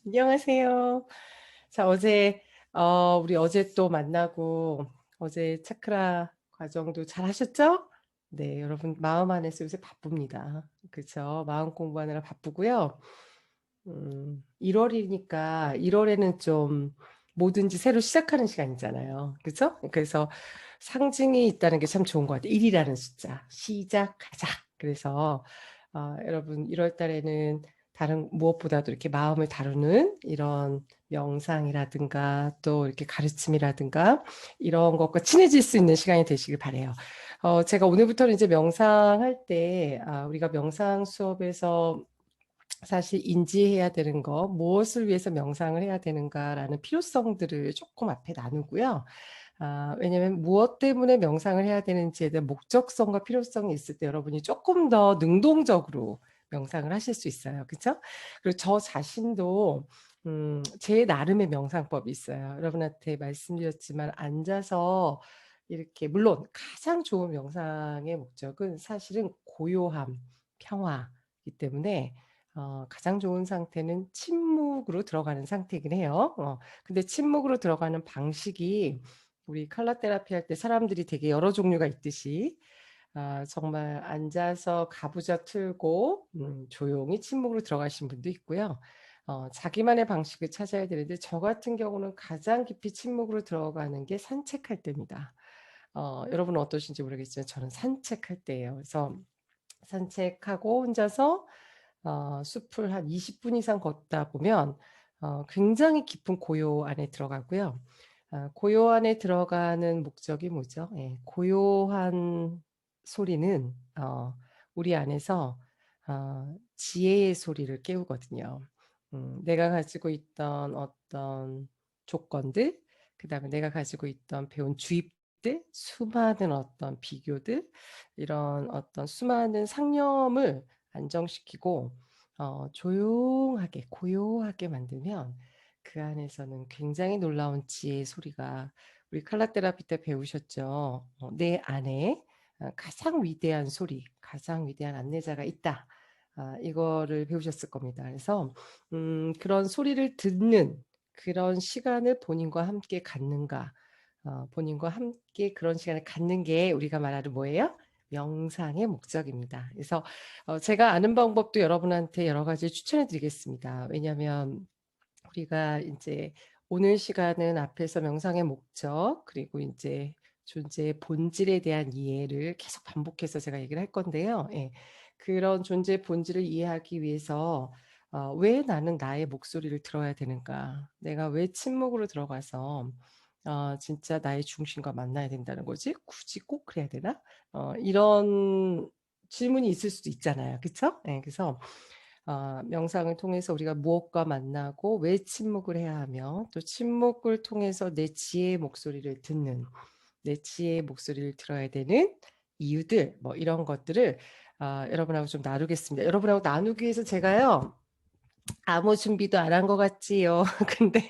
안녕하세요. 자, 우리 어제 또 만나고, 어제 차크라 과정도 잘 하셨죠? 네, 여러분, 마음 안에서 요새 바쁩니다. 그쵸? 마음 공부하느라 바쁘고요. 1월이니까, 1월에는 좀 뭐든지 새로 시작하는 시간이잖아요. 그쵸? 그래서 상징이 있다는 게 참 좋은 것 같아요. 1이라는 숫자. 시작하자. 그래서, 여러분, 1월 달에는 다른 무엇보다도 이렇게 마음을 다루는 이런 명상이라든가 또 이렇게 가르침이라든가 이런 것과 친해질 수 있는 시간이 되시길 바래요. 제가 오늘부터는 이제 명상할 때, 우리가 명상 수업에서 사실 인지해야 되는 거, 무엇을 위해서 명상을 해야 되는가라는 필요성들을 조금 앞에 나누고요. 왜냐면 무엇 때문에 명상을 해야 되는지에 대한 목적성과 필요성이 있을 때 여러분이 조금 더 능동적으로 명상을 하실 수 있어요. 그렇죠? 그리고 저 자신도 제 나름의 명상법이 있어요. 여러분한테 말씀드렸지만 앉아서 이렇게 물론 가장 좋은 명상의 목적은 사실은 고요함, 평화이기 때문에 가장 좋은 상태는 침묵으로 들어가는 상태이긴 해요. 근데 침묵으로 들어가는 방식이 우리 칼라 테라피 할 때 사람들이 되게 여러 종류가 있듯이 정말 앉아서 가부좌 틀고 조용히 침묵으로 들어가신 분도 있고요. 자기만의 방식을 찾아야 되는데 저 같은 경우는 가장 깊이 침묵으로 들어가는 게 산책할 때입니다. 여러분은 어떠신지 모르겠지만 저는 산책할 때예요. 그래서 산책하고 혼자서 숲을 한 20분 이상 걷다 보면 굉장히 깊은 고요 안에 들어가고요. 고요 안에 들어가는 목적이 뭐죠? 예, 고요한 소리는 우리 안에서 지혜의 소리를 깨우거든요. 내가 가지고 있던 어떤 조건들, 그 다음에 내가 가지고 있던 배운 주입들, 수많은 어떤 비교들, 이런 어떤 수많은 상념을 안정시키고 조용하게 고요하게 만들면 그 안에서는 굉장히 놀라운 지혜의 소리가 우리 칼라 테라피 때 배우셨죠. 내 안에 가장 위대한 소리, 가장 위대한 안내자가 있다. 이거를 배우셨을 겁니다. 그래서 그런 소리를 듣는 그런 시간을 본인과 함께 갖는가, 본인과 함께 그런 시간을 갖는 게 우리가 말하는 뭐예요? 명상의 목적입니다. 그래서 제가 아는 방법도 여러분한테 여러 가지 추천해 드리겠습니다. 왜냐하면 우리가 이제 오늘 시간은 앞에서 명상의 목적 그리고 이제 존재의 본질에 대한 이해를 계속 반복해서 제가 얘기를 할 건데요. 예. 그런 존재의 본질을 이해하기 위해서 왜 나는 나의 목소리를 들어야 되는가? 내가 왜 침묵으로 들어가서 진짜 나의 중심과 만나야 된다는 거지? 굳이 꼭 그래야 되나? 이런 질문이 있을 수도 있잖아요. 그쵸? 예, 그래서 명상을 통해서 우리가 무엇과 만나고 왜 침묵을 해야 하며 또 침묵을 통해서 내 지혜의 목소리를 듣는 내 지혜의 목소리를 들어야 되는 이유들 뭐 이런 것들을 여러분하고 좀 나누겠습니다. 여러분하고 나누기 위해서 제가요. 아무 준비도 안 한 것 같지요. 근데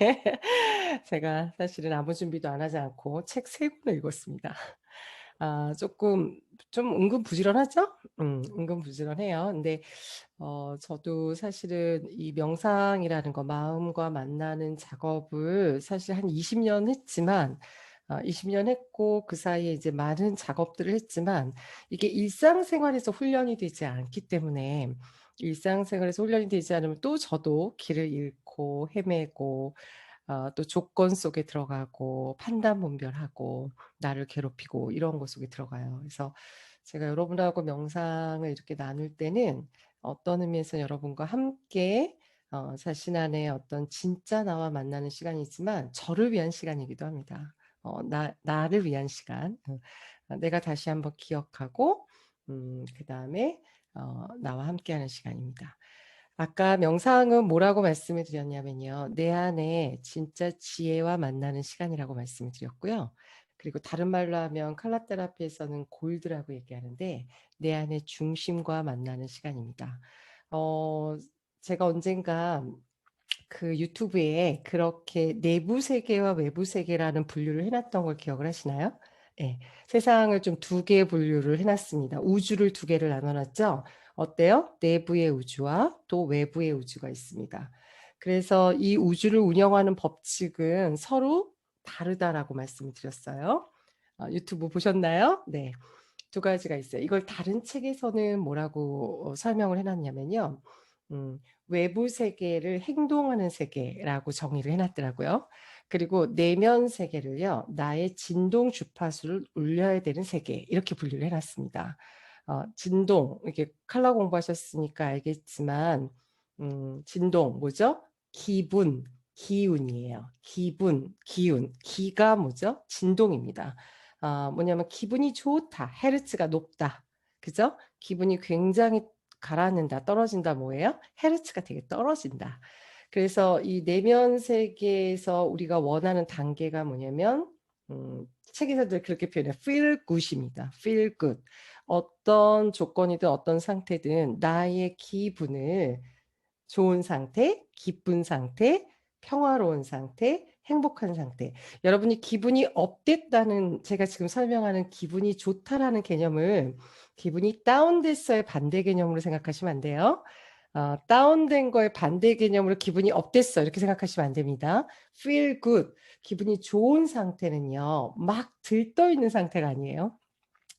제가 사실은 아무 준비도 안 하지 않고 책 3권을 읽었습니다. 조금 좀 은근 부지런하죠? 은근 부지런해요. 근데 저도 사실은 이 명상이라는 거, 마음과 만나는 작업을 사실 한 20년 했지만, 20년 했고, 그 사이에 이제 많은 작업들을 했지만, 이게 일상생활에서 훈련이 되지 않기 때문에, 일상생활에서 훈련이 되지 않으면 또 저도 길을 잃고 헤매고, 또 조건 속에 들어가고, 판단 분별하고, 나를 괴롭히고, 이런 것 속에 들어가요. 그래서 제가 여러분하고 명상을 이렇게 나눌 때는 어떤 의미에서 여러분과 함께 자신 안에 어떤 진짜 나와 만나는 시간이지만 저를 위한 시간이기도 합니다. 나를 위한 시간. 내가 다시 한번 기억하고, 그 다음에 나와 함께하는 시간입니다. 아까 명상은 뭐라고 말씀을 드렸냐면요. 내 안에 진짜 지혜와 만나는 시간이라고 말씀을 드렸고요. 그리고 다른 말로 하면 칼라 테라피에서는 골드라고 얘기하는데 내 안의 중심과 만나는 시간입니다. 어, 제가 언젠가 그 유튜브에 그렇게 내부 세계와 외부 세계라는 분류를 해놨던 걸 기억을 하시나요? 네, 세상을 좀 두 개의 분류를 해놨습니다. 우주를 두 개를 나눠놨죠. 어때요? 내부의 우주와 또 외부의 우주가 있습니다. 그래서 이 우주를 운영하는 법칙은 서로 다르다라고 말씀을 드렸어요. 유튜브 보셨나요? 네. 두 가지가 있어요. 이걸 다른 책에서는 뭐라고 설명을 해놨냐면요. 외부 세계를 행동하는 세계라고 정의를 해놨더라고요. 그리고 내면 세계를요, 나의 진동 주파수를 울려야 되는 세계, 이렇게 분류를 해놨습니다. 진동, 이렇게 칼라 공부하셨으니까 알겠지만, 진동, 뭐죠? 기분, 기운이에요. 기분, 기운. 기가 뭐죠? 진동입니다. 뭐냐면 기분이 좋다, 헤르츠가 높다. 그죠? 기분이 굉장히 가라앉는다, 떨어진다 뭐예요? 헤르츠가 되게 떨어진다. 그래서 이 내면 세계에서 우리가 원하는 단계가 뭐냐면 책에서도 그렇게 표현해요. feel good입니다. feel good. 어떤 조건이든 어떤 상태든 나의 기분을 좋은 상태, 기쁜 상태, 평화로운 상태, 행복한 상태. 여러분이 기분이 업됐다는 제가 지금 설명하는 기분이 좋다라는 개념을 기분이 다운됐어의 반대 개념으로 생각하시면 안 돼요. 다운된 거의 반대 개념으로 기분이 업됐어 이렇게 생각하시면 안 됩니다. feel good, 기분이 좋은 상태는요. 막 들떠 있는 상태가 아니에요.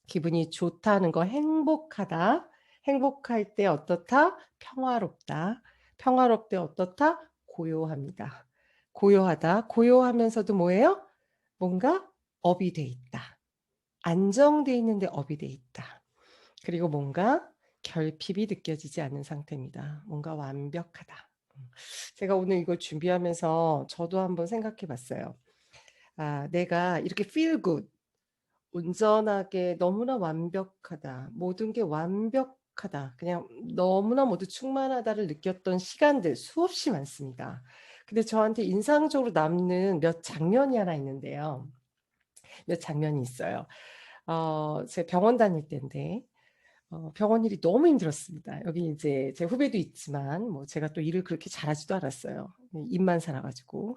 기분이 좋다는 거 행복하다. 행복할 때 어떻다? 평화롭다. 평화롭 때 어떻다? 고요합니다. 고요하다. 고요하면서도 뭐예요? 뭔가 업이 돼 있다. 안정돼 있는데 업이 돼 있다. 그리고 뭔가 결핍이 느껴지지 않는 상태입니다. 뭔가 완벽하다. 제가 오늘 이걸 준비하면서 저도 한번 생각해 봤어요. 내가 이렇게 feel good, 온전하게 너무나 완벽하다. 모든 게 완벽하다. 그냥 너무나 모두 충만하다를 느꼈던 시간들 수없이 많습니다. 근데 저한테 인상적으로 남는 몇 장면이 하나 있는데요. 몇 장면이 있어요. 제 병원 다닐 때인데, 병원 일이 너무 힘들었습니다. 여기 이제 제 후배도 있지만, 뭐 제가 또 일을 그렇게 잘하지도 않았어요. 입만 살아가지고.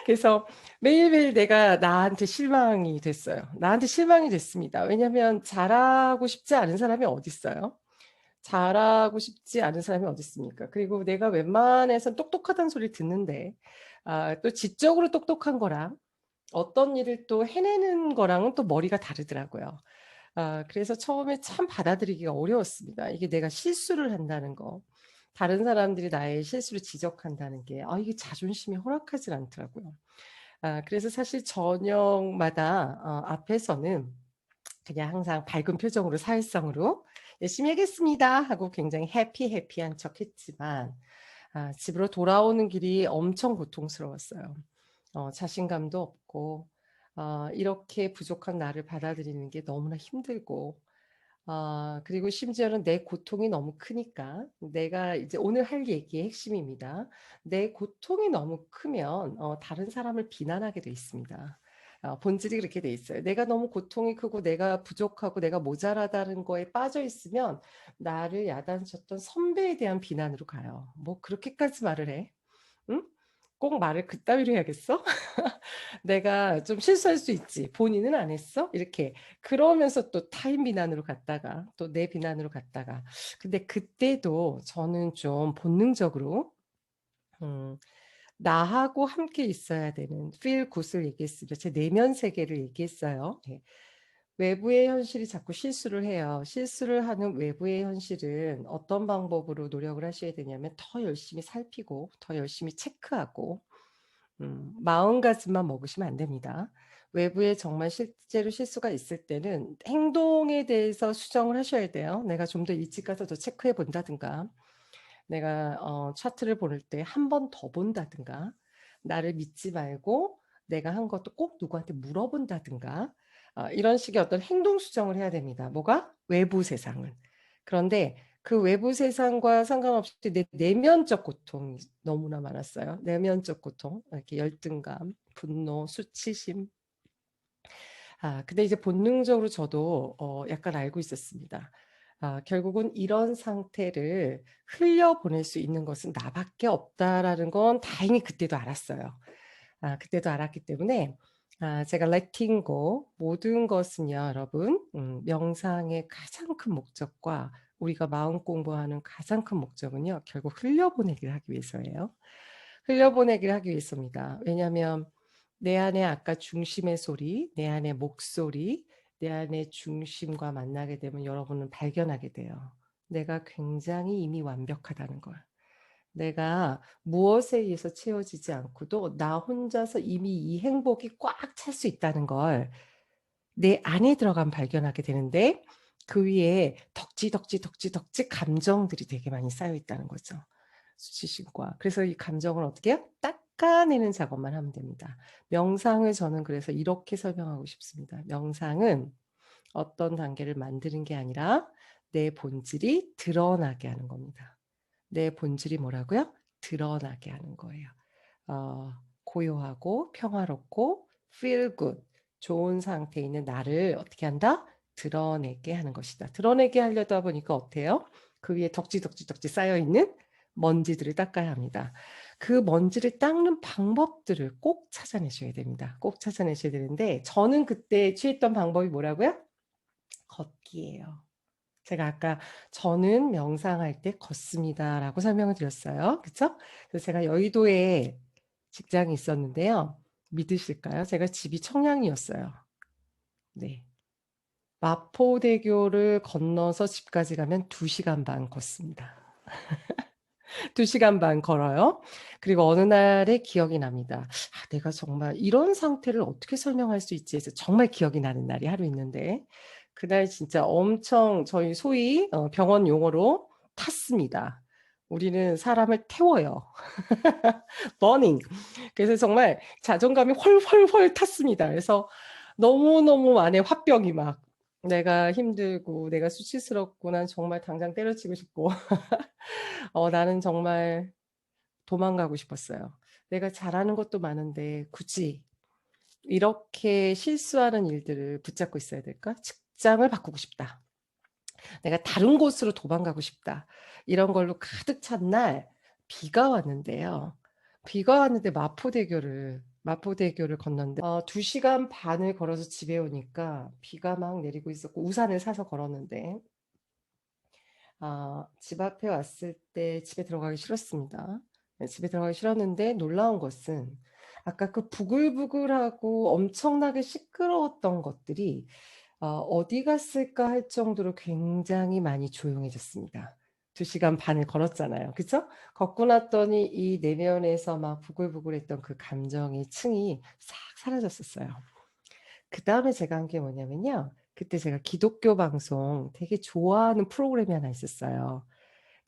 그래서 매일매일 내가 나한테 실망이 됐어요. 나한테 실망이 됐습니다. 왜냐하면 잘하고 싶지 않은 사람이 어디 있어요? 잘하고 싶지 않은 사람이 어디 있습니까? 그리고 내가 웬만해선 똑똑하다는 소리 듣는데 또 지적으로 똑똑한 거랑 어떤 일을 또 해내는 거랑은 또 머리가 다르더라고요. 그래서 처음에 참 받아들이기가 어려웠습니다. 이게 내가 실수를 한다는 거. 다른 사람들이 나의 실수를 지적한다는 게, 이게 자존심이 허락하지 않더라고요. 그래서 사실 저녁마다 앞에서는 그냥 항상 밝은 표정으로 사회성으로 열심히 하겠습니다 하고 굉장히 해피한 척 했지만 집으로 돌아오는 길이 엄청 고통스러웠어요. 자신감도 없고 이렇게 부족한 나를 받아들이는 게 너무나 힘들고 그리고 심지어는 내 고통이 너무 크니까 내가 이제 오늘 할 얘기의 핵심입니다. 내 고통이 너무 크면 다른 사람을 비난하게 돼 있습니다. 본질이 그렇게 돼 있어요. 내가 너무 고통이 크고 내가 부족하고 내가 모자라다는 거에 빠져 있으면 나를 야단쳤던 선배에 대한 비난으로 가요. 뭐 그렇게까지 말을 해? 응? 꼭 말을 그따위로 해야겠어? 내가 좀 실수할 수 있지. 본인은 안 했어? 이렇게. 그러면서 또 타인 비난으로 갔다가 또 내 비난으로 갔다가. 근데 그때도 저는 좀 본능적으로 음, 나하고 함께 있어야 되는 feel good을 얘기했습니다. 제 내면 세계를 얘기했어요. 예. 외부의 현실이 자꾸 실수를 해요. 실수를 하는 외부의 현실은 어떤 방법으로 노력을 하셔야 되냐면 더 열심히 살피고 더 열심히 체크하고 마음가짐만 먹으시면 안 됩니다. 외부에 정말 실제로 실수가 있을 때는 행동에 대해서 수정을 하셔야 돼요. 내가 좀 더 일찍 가서 더 체크해 본다든가, 내가 차트를 볼 때 한 번 더 본다든가, 나를 믿지 말고 내가 한 것도 꼭 누구한테 물어본다든가, 이런 식의 어떤 행동 수정을 해야 됩니다. 뭐가? 외부 세상은. 그런데 그 외부 세상과 상관없이 내 내면적 고통이 너무나 많았어요. 내면적 고통, 이렇게 열등감, 분노, 수치심. 근데 이제 본능적으로 저도 약간 알고 있었습니다. 결국은 이런 상태를 흘려보낼 수 있는 것은 나밖에 없다라는 건 다행히 그때도 알았어요. 그때도 알았기 때문에 제가 letting go 모든 것은요, 여러분, 명상의 가장 큰 목적과 우리가 마음 공부하는 가장 큰 목적은요, 결국 흘려보내기를 하기 위해서예요. 흘려보내기를 하기 위해서입니다. 왜냐하면 내 안에 아까 중심의 소리, 내 안에 목소리, 내 안에 중심과 만나게 되면 여러분은 발견하게 돼요. 내가 굉장히 이미 완벽하다는 걸. 내가 무엇에 의해서 채워지지 않고도 나 혼자서 이미 이 행복이 꽉 찰 수 있다는 걸 내 안에 들어가면 발견하게 되는데, 그 위에 덕지 감정들이 되게 많이 쌓여 있다는 거죠. 수치심과. 그래서 이 감정을 어떻게 해요? 닦아내는 작업만 하면 됩니다. 명상을 저는 그래서 이렇게 설명하고 싶습니다. 명상은 어떤 단계를 만드는 게 아니라 내 본질이 드러나게 하는 겁니다. 내 본질이 뭐라고요? 드러나게 하는 거예요. 고요하고 평화롭고 feel good, 좋은 상태에 있는 나를 어떻게 한다? 드러내게 하는 것이다. 드러내게 하려다 보니까 어때요? 그 위에 덕지 쌓여있는 먼지들을 닦아야 합니다. 그 먼지를 닦는 방법들을 꼭 찾아내셔야 됩니다. 꼭 찾아내셔야 되는데, 저는 그때 취했던 방법이 뭐라고요? 걷기예요. 제가 아까 저는 명상할 때 걷습니다라고 설명을 드렸어요. 그쵸? 그래서 제가 여의도에 직장이 있었는데요. 믿으실까요? 제가 집이 청량리였어요. 네. 마포대교를 건너서 집까지 가면 2시간 반 걷습니다. 2시간 반 걸어요. 그리고 어느 날에 기억이 납니다. 내가 정말 이런 상태를 어떻게 설명할 수 있지 해서 정말 기억이 나는 날이 하루 있는데, 그날 진짜 엄청 저희 소위 병원 용어로 탔습니다. 우리는 사람을 태워요. 버닝. 그래서 정말 자존감이 훨훨 탔습니다. 그래서 너무너무 안에 화병이 막, 내가 힘들고 내가 수치스럽고 난 정말 당장 때려치고 싶고 나는 정말 도망가고 싶었어요. 내가 잘하는 것도 많은데 굳이 이렇게 실수하는 일들을 붙잡고 있어야 될까? 직장을 바꾸고 싶다. 내가 다른 곳으로 도망가고 싶다. 이런 걸로 가득 찬 날 비가 왔는데요. 비가 왔는데 마포대교를 건넜는데 2시간 반을 걸어서 집에 오니까 비가 막 내리고 있었고 우산을 사서 걸었는데 집 앞에 왔을 때 집에 들어가기 싫었습니다. 네, 집에 들어가기 싫었는데 놀라운 것은 아까 그 부글부글하고 엄청나게 시끄러웠던 것들이 어디 갔을까 할 정도로 굉장히 많이 조용해졌습니다. 2시간 반을 걸었잖아요. 그쵸? 걷고 났더니 이 내면에서 막 부글부글했던 그 감정의 층이 싹 사라졌었어요. 그 다음에 제가 한 게 뭐냐면요. 그때 제가 기독교 방송 되게 좋아하는 프로그램이 하나 있었어요.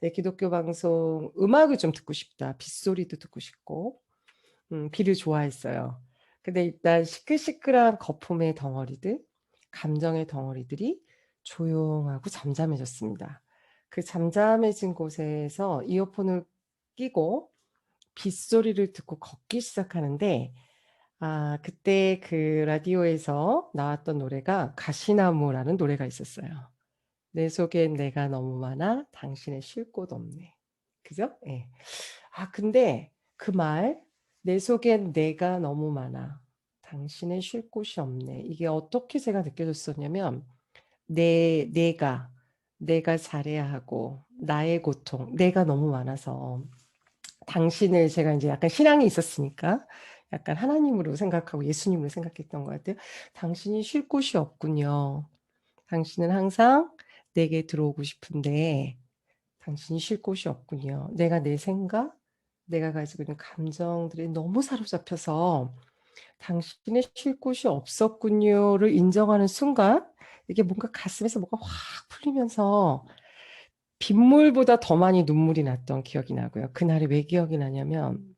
네, 기독교 방송 음악을 좀 듣고 싶다. 빗소리도 듣고 싶고 비를 좋아했어요. 근데 일단 시끌시끌한 거품의 덩어리들, 감정의 덩어리들이 조용하고 잠잠해졌습니다. 그 잠잠해진 곳에서 이어폰을 끼고 빗소리를 듣고 걷기 시작하는데 그때 그 라디오에서 나왔던 노래가 가시나무라는 노래가 있었어요. 내 속엔 내가 너무 많아 당신의 쉴 곳 없네. 그죠? 예. 근데 그 말, 내 속엔 내가 너무 많아 당신의 쉴 곳이 없네. 이게 어떻게 제가 느껴졌었냐면 내가 잘해야 하고 나의 고통, 내가 너무 많아서 당신을 제가 이제 약간 신앙이 있었으니까 약간 하나님으로 생각하고 예수님으로 생각했던 것 같아요. 당신이 쉴 곳이 없군요. 당신은 항상 내게 들어오고 싶은데 당신이 쉴 곳이 없군요. 내가 내 생각, 내가 가지고 있는 감정들이 너무 사로잡혀서 당신의 쉴 곳이 없었군요를 인정하는 순간 이게 뭔가 가슴에서 뭐가 확 풀리면서 빗물보다 더 많이 눈물이 났던 기억이 나고요. 그날이 왜 기억이 나냐면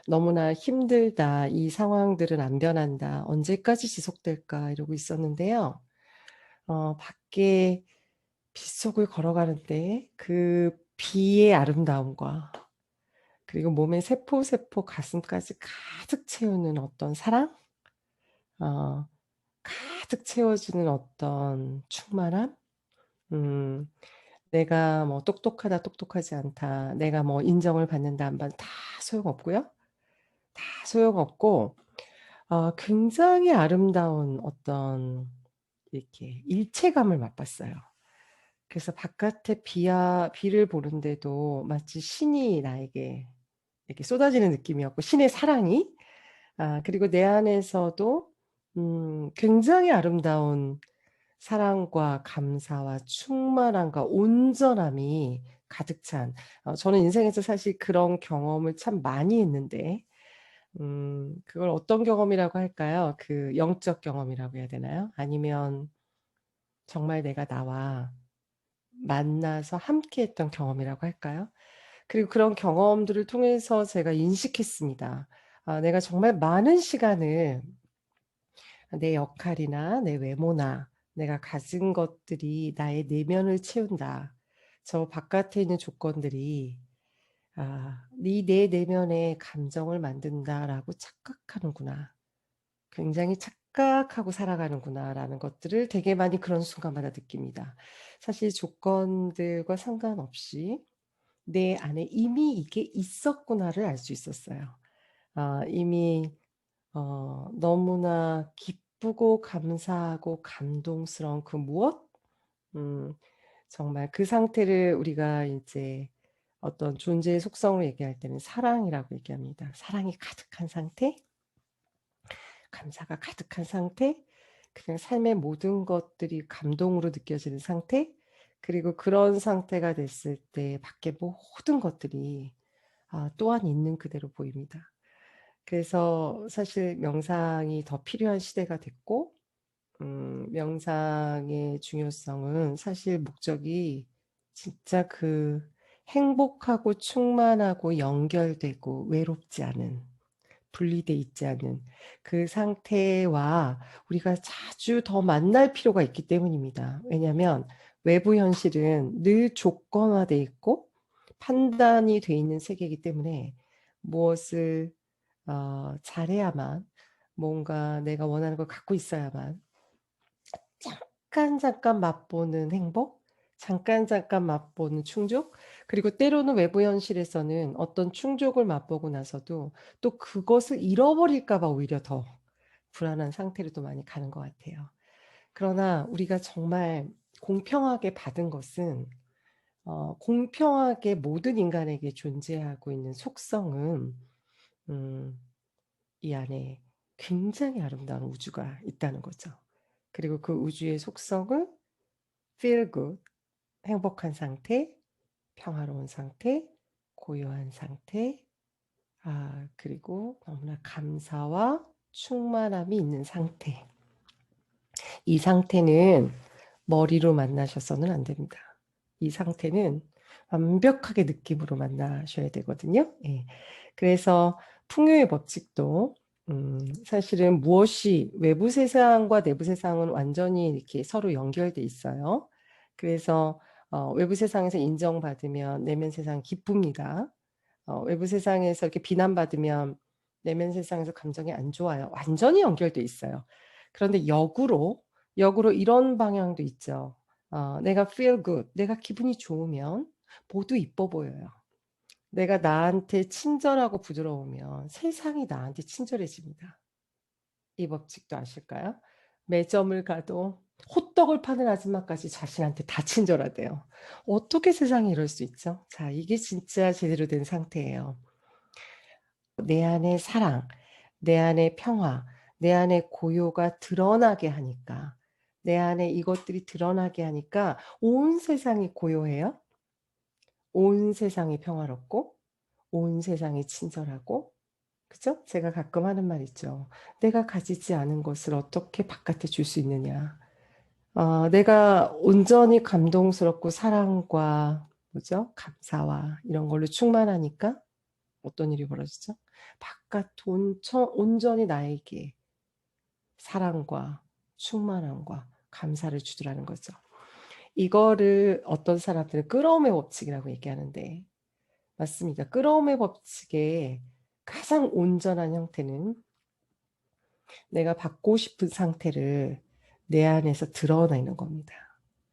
너무나 힘들다. 이 상황들은 안 변한다. 언제까지 지속될까 이러고 있었는데요. 밖에 빗속을 걸어가는데 그 비의 아름다움과 그리고 몸의 세포 가슴까지 가득 채우는 어떤 사랑, 어, 가득 채워주는 어떤 충만함, 내가 뭐 똑똑하다, 똑똑하지 않다, 내가 뭐 인정을 받는다, 안 받는다, 다 소용없고요. 다 소용없고, 굉장히 아름다운 어떤 이렇게 일체감을 맛봤어요. 그래서 바깥에 비를 보는데도 마치 신이 나에게 이렇게 쏟아지는 느낌이었고, 신의 사랑이, 그리고 내 안에서도 굉장히 아름다운 사랑과 감사와 충만함과 온전함이 가득 찬, 저는 인생에서 사실 그런 경험을 참 많이 했는데, 그걸 어떤 경험이라고 할까요? 그 영적 경험이라고 해야 되나요? 아니면 정말 내가 나와 만나서 함께 했던 경험이라고 할까요? 그리고 그런 경험들을 통해서 제가 인식했습니다. 내가 정말 많은 시간을 내 역할이나 내 외모나 내가 가진 것들이 나의 내면을 채운다. 저 바깥에 있는 조건들이 내 내면의 감정을 만든다라고 착각하는구나. 굉장히 착각하고 살아가는구나라는 것들을 되게 많이 그런 순간마다 느낍니다. 사실 조건들과 상관없이 내 안에 이미 이게 있었구나를 알 수 있었어요. 이미 너무나 기쁘고 감사하고 감동스러운 그 무엇? 정말 그 상태를 우리가 이제 어떤 존재의 속성으로 얘기할 때는 사랑이라고 얘기합니다. 사랑이 가득한 상태, 감사가 가득한 상태, 그냥 삶의 모든 것들이 감동으로 느껴지는 상태, 그리고 그런 상태가 됐을 때 밖에 모든 것들이 또한 있는 그대로 보입니다. 그래서 사실 명상이 더 필요한 시대가 됐고, 명상의 중요성은 사실 목적이 진짜 그 행복하고 충만하고 연결되고 외롭지 않은, 분리돼 있지 않은 그 상태와 우리가 자주 더 만날 필요가 있기 때문입니다. 왜냐하면 외부 현실은 늘 조건화돼 있고 판단이 돼 있는 세계이기 때문에 무엇을 잘해야만, 뭔가 내가 원하는 걸 갖고 있어야만 잠깐 맛보는 행복, 잠깐 맛보는 충족, 그리고 때로는 외부 현실에서는 어떤 충족을 맛보고 나서도 또 그것을 잃어버릴까 봐 오히려 더 불안한 상태로 또 많이 가는 것 같아요. 그러나 우리가 정말 공평하게 받은 것은, 공평하게 모든 인간에게 존재하고 있는 속성은 이 안에 굉장히 아름다운 우주가 있다는 거죠. 그리고 그 우주의 속성은 feel good, 행복한 상태, 평화로운 상태, 고요한 상태, 그리고 너무나 감사와 충만함이 있는 상태. 이 상태는 머리로 만나셔서는 안 됩니다. 이 상태는 완벽하게 느낌으로 만나셔야 되거든요. 예. 그래서 풍요의 법칙도 사실은 무엇이 외부 세상과 내부 세상은 완전히 이렇게 서로 연결돼 있어요. 그래서 외부 세상에서 인정받으면 내면 세상 기쁩니다. 외부 세상에서 이렇게 비난받으면 내면 세상에서 감정이 안 좋아요. 완전히 연결돼 있어요. 그런데 역으로 이런 방향도 있죠. 내가 feel good, 내가 기분이 좋으면 모두 이뻐 보여요. 내가 나한테 친절하고 부드러우면 세상이 나한테 친절해집니다. 이 법칙도 아실까요? 매점을 가도 호떡을 파는 아줌마까지 자신한테 다 친절하대요. 어떻게 세상에 이럴 수 있죠? 자, 이게 진짜 제대로 된 상태예요. 내 안에 사랑, 내 안에 평화, 내 안에 고요가 드러나게 하니까, 내 안에 이것들이 드러나게 하니까 온 세상이 고요해요. 온 세상이 평화롭고, 온 세상이 친절하고, 그죠? 제가 가끔 하는 말 있죠. 내가 가지지 않은 것을 어떻게 바깥에 줄 수 있느냐. 내가 온전히 감동스럽고 사랑과 뭐죠? 감사와 이런 걸로 충만하니까 어떤 일이 벌어지죠? 바깥 온전히 나에게 사랑과 충만함과 감사를 주더라는 거죠. 이거를 어떤 사람들은 끌어옴의 법칙이라고 얘기하는데 맞습니다. 끌어옴의 법칙의 가장 온전한 형태는 내가 받고 싶은 상태를 내 안에서 드러내는 겁니다.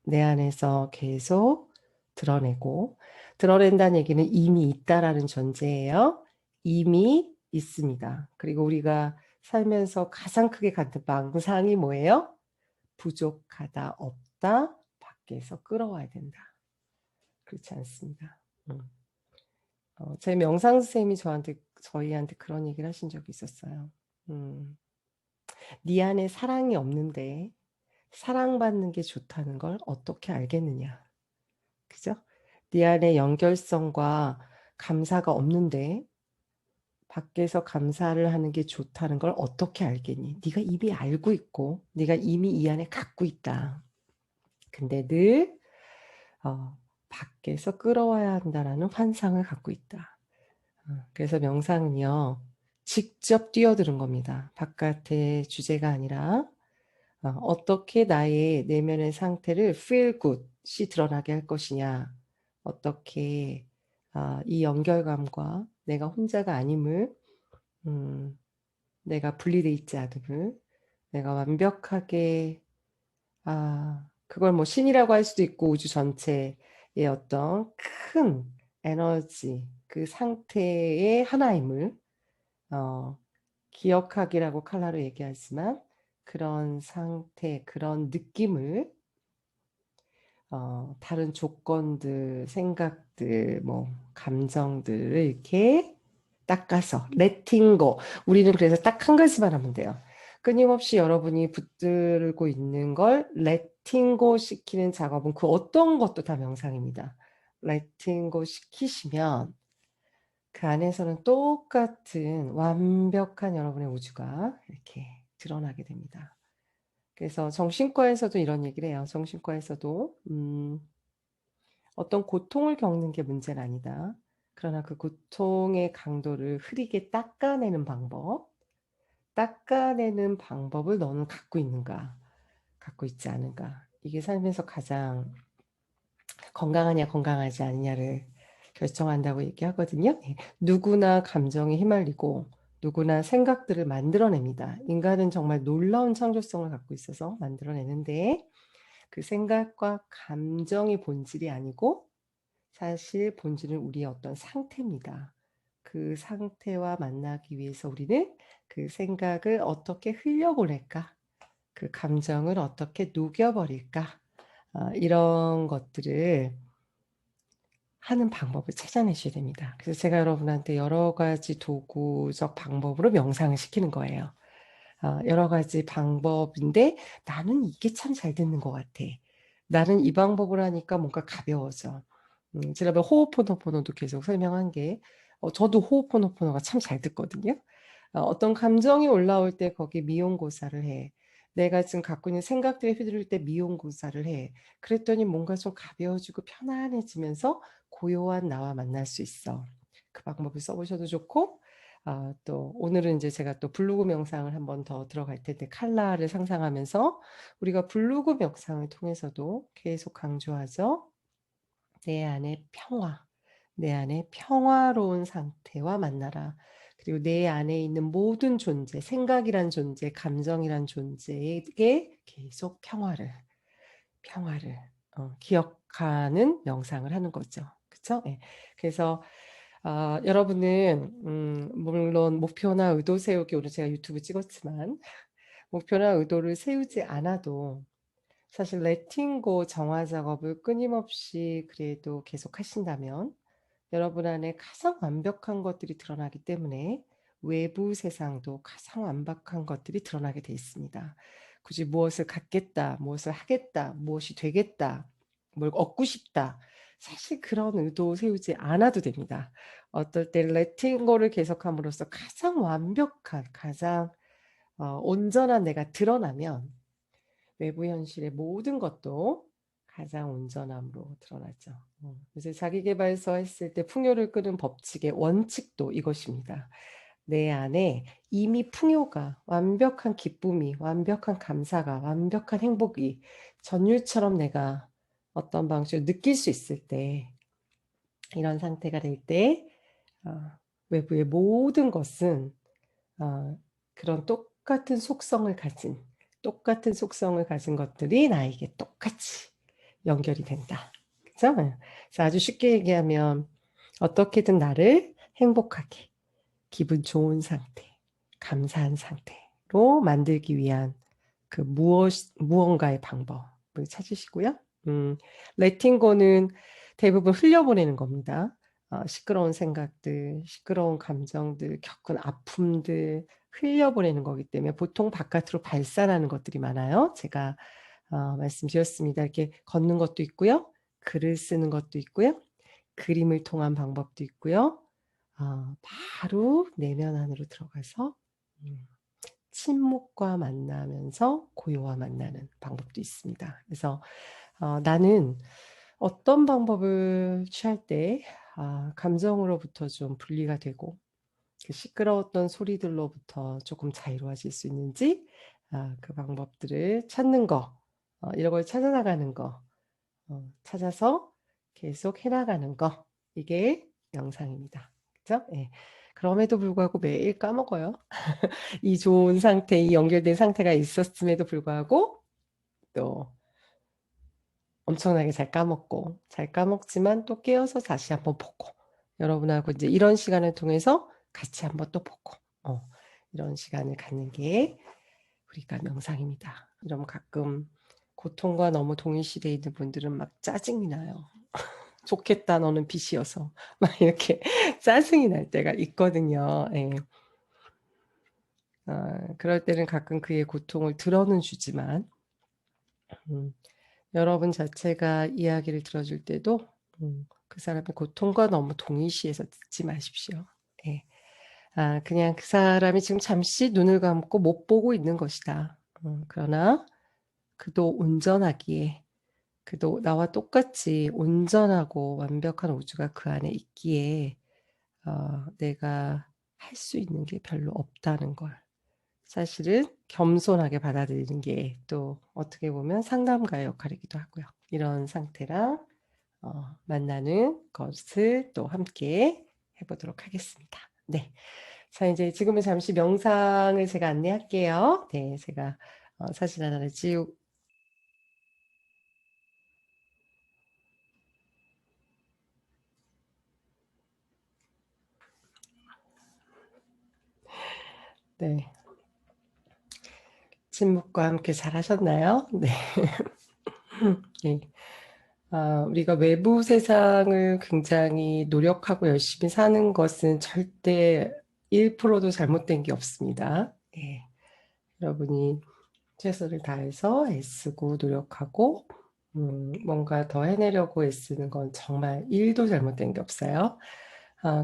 내 안에서 계속 드러낸다는 얘기는 이미 있다라는 전제예요. 이미 있습니다. 그리고 우리가 살면서 가장 크게 갖는 망상이 뭐예요? 부족하다, 없다, 밖에서 끌어와야 된다. 그렇지 않습니다. 제 명상 선생님이 저희한테 그런 얘기를 하신 적이 있었어요. 네 안에 사랑이 없는데 사랑받는 게 좋다는 걸 어떻게 알겠느냐. 그죠? 네 안에 연결성과 감사가 없는데 밖에서 감사를 하는 게 좋다는 걸 어떻게 알겠니? 네가 이미 알고 있고 네가 이미 이 안에 갖고 있다. 근데 늘 밖에서 끌어와야 한다라는 환상을 갖고 있다. 그래서 명상은요. 직접 뛰어드는 겁니다. 바깥의 주제가 아니라 어떻게 나의 내면의 상태를 feel good이 드러나게 할 것이냐. 어떻게 이 연결감과 내가 혼자가 아님을 내가 분리돼 있지 않음을 내가 완벽하게 그걸 뭐 신이라고 할 수도 있고 우주 전체의 어떤 큰 에너지 그 상태의 하나임을 기억하기라고 칼라로 얘기하지만 그런 상태, 그런 느낌을 다른 조건들, 생각들, 뭐 감정들을 이렇게 닦아서 letting go. 우리는 그래서 딱 한 가지만 하면 돼요. 끊임없이 여러분이 붙들고 있는 걸 letting go 시키는 작업은 그 어떤 것도 다 명상입니다. letting go 시키시면 그 안에서는 똑같은 완벽한 여러분의 우주가 이렇게 드러나게 됩니다. 그래서 정신과에서도 이런 얘기를 해요. 정신과에서도 어떤 고통을 겪는 게 문제는 아니다. 그러나 그 고통의 강도를 흐리게 닦아내는 방법을 너는 갖고 있는가, 갖고 있지 않은가. 이게 삶에서 가장 건강하냐, 건강하지 않느냐를 결정한다고 얘기하거든요. 누구나 감정에 휘말리고 누구나 생각들을 만들어냅니다. 인간은 정말 놀라운 창조성을 갖고 있어서 만들어내는데 그 생각과 감정이 본질이 아니고 사실 본질은 우리의 어떤 상태입니다. 그 상태와 만나기 위해서 우리는 그 생각을 어떻게 흘려보낼까? 그 감정을 어떻게 녹여버릴까? 이런 것들을 하는 방법을 찾아내셔야 됩니다. 그래서 제가 여러분한테 여러 가지 도구적 방법으로 명상을 시키는 거예요. 여러 가지 방법인데 나는 이게 참 잘 듣는 것 같아. 나는 이 방법을 하니까 뭔가 가벼워져. 지난번에 호흡포노포노도 계속 설명한 게 저도 호흡포노포노가 참 잘 듣거든요. 어떤 감정이 올라올 때 거기 미용고사를 해. 내가 지금 갖고 있는 생각들이 휘두를 때 미용고사를 해. 그랬더니 뭔가 좀 가벼워지고 편안해지면서 고요한 나와 만날 수 있어. 그 방법을 써보셔도 좋고 또 오늘은 이제 제가 또 블로그 명상을 한번 더 들어갈 텐데 칼라를 상상하면서 우리가 블로그 명상을 통해서도 계속 강조하죠. 내 안에 평화, 내 안에 평화로운 상태와 만나라. 그리고 내 안에 있는 모든 존재, 생각이란 존재, 감정이란 존재에게 계속 평화를 기억하는 명상을 하는 거죠. 그쵸? 예. 그래서 여러분은 물론 목표나 의도 세우기 오늘 제가 유튜브 찍었지만 목표나 의도를 세우지 않아도 사실 레팅고 정화 작업을 끊임없이 그래도 계속 하신다면 여러분 안에 가장 완벽한 것들이 드러나기 때문에 외부 세상도 가장 완벽한 것들이 드러나게 돼 있습니다. 굳이 무엇을 갖겠다, 무엇을 하겠다, 무엇이 되겠다, 뭘 얻고 싶다. 사실 그런 의도 세우지 않아도 됩니다. 어떨 때 레팅고를 계속함으로써 가장 완벽한, 가장 온전한 내가 드러나면 외부 현실의 모든 것도 가장 온전함으로 드러나죠. 그래서 자기계발서 했을 때 풍요를 끄는 법칙의 원칙도 이것입니다. 내 안에 이미 풍요가, 완벽한 기쁨이, 완벽한 감사가, 완벽한 행복이 전율처럼 내가 어떤 방식으로 느낄 수 있을 때, 이런 상태가 될 때, 외부의 모든 것은 그런 똑같은 속성을 가진 것들이 나에게 똑같이 연결이 된다. 그죠? 그래서 아주 쉽게 얘기하면 어떻게든 나를 행복하게, 기분 좋은 상태, 감사한 상태로 만들기 위한 그 무언가의 방법을 찾으시고요. letting go는 대부분 흘려보내는 겁니다. 시끄러운 생각들, 시끄러운 감정들, 겪은 아픔들 흘려보내는 거기 때문에 보통 바깥으로 발산하는 것들이 많아요. 제가 말씀드렸습니다. 이렇게 걷는 것도 있고요. 글을 쓰는 것도 있고요. 그림을 통한 방법도 있고요. 바로 내면 안으로 들어가서 침묵과 만나면서 고요와 만나는 방법도 있습니다. 그래서 나는 어떤 방법을 취할 때 감정으로부터 좀 분리가 되고 그 시끄러웠던 소리들로부터 조금 자유로워질 수 있는지 그 방법들을 찾는 거, 이런 걸 찾아나가는 거, 찾아서 계속 해나가는 거, 이게 명상입니다. 그죠? 예. 그럼에도 불구하고 매일 까먹어요. 이 좋은 상태, 이 연결된 상태가 있었음에도 불구하고 또 엄청나게 잘 까먹지만 또 깨어서 다시 한번 보고 여러분하고 이제 이런 시간을 통해서 같이 한번 또 보고 이런 시간을 갖는 게 우리가 명상입니다. 여러분 가끔 고통과 너무 동일시되어 있는 분들은 막 짜증이 나요. 좋겠다 너는 빛이어서 막 이렇게 짜증이 날 때가 있거든요. 예. 그럴 때는 가끔 그의 고통을 들어는 주지만 여러분 자체가 이야기를 들어줄 때도 그 사람의 고통과 너무 동일시해서 듣지 마십시오. 예. 그냥 그 사람이 지금 잠시 눈을 감고 못 보고 있는 것이다. 그러나 그도 온전하기에 그도 나와 똑같이 온전하고 완벽한 우주가 그 안에 있기에 내가 할 수 있는 게 별로 없다는 걸 사실은 겸손하게 받아들이는 게 또 어떻게 보면 상담가의 역할이기도 하고요. 이런 상태랑 만나는 것을 또 함께 해보도록 하겠습니다. 네. 자, 이제 지금은 잠시 명상을 제가 안내할게요. 네, 제가 사진 하나를 지우고 네. 침묵과 함께 잘 하셨나요? 네. 네. 우리가 외부 세상을 굉장히 노력하고 열심히 사는 것은 절대 1%도 잘못된 게 없습니다. 예. 여러분이 최선을 다해서 애쓰고 노력하고 뭔가 더 해내려고 애쓰는 건 정말 1도 잘못된 게 없어요.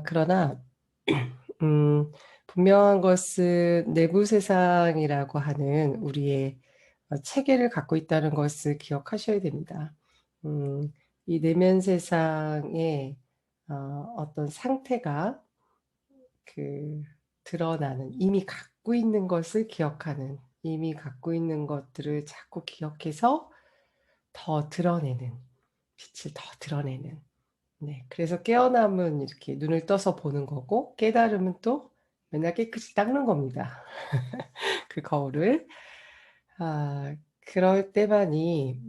그러나 분명한 것은 내부 세상이라고 하는 우리의 체계를 갖고 있다는 것을 기억하셔야 됩니다. 이 내면 세상의 어떤 상태가 드러나는 이미 갖고 있는 것을 기억하는 이미 갖고 있는 것들을 자꾸 기억해서 더 드러내는 빛을 더 드러내는 네, 그래서 깨어남은 이렇게 눈을 떠서 보는 거고 깨달음은 또 맨날 깨끗이 닦는 겁니다. 그 거울을. 그럴 때만이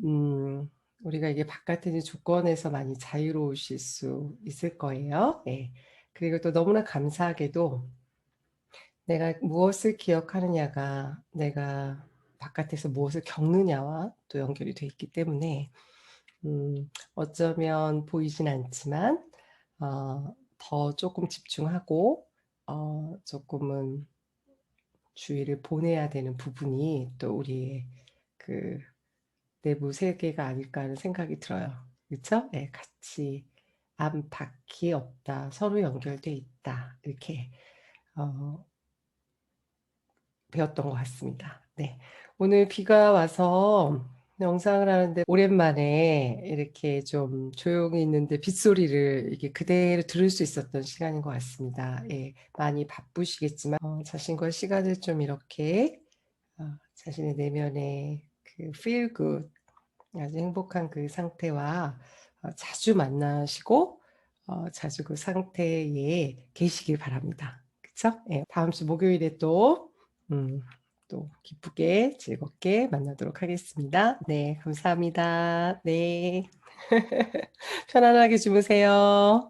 우리가 이게 바깥에 있는 조건에서 많이 자유로우실 수 있을 거예요. 네. 그리고 또 너무나 감사하게도 내가 무엇을 기억하느냐가 내가 바깥에서 무엇을 겪느냐와 또 연결이 돼 있기 때문에 어쩌면 보이진 않지만 더 조금 집중하고 조금은 주의를 보내야 되는 부분이 또 우리의 그 내부 세계가 아닐까 하는 생각이 들어요. 그렇죠? 네, 같이 안팎이 없다. 서로 연결돼 있다. 이렇게 배웠던 것 같습니다. 네. 오늘 비가 와서 영상을 하는데 오랜만에 이렇게 좀 조용히 있는데 빗소리를 이게 그대로 들을 수 있었던 시간인 것 같습니다. 예, 많이 바쁘시겠지만 자신과 시간을 좀 이렇게 자신의 내면의 그 feel good 아주 행복한 그 상태와 자주 만나시고 자주 그 상태에 계시길 바랍니다. 그쵸? 예, 다음 주 목요일에 또 기쁘게 즐겁게 만나도록 하겠습니다. 네, 감사합니다. 네. 편안하게 주무세요.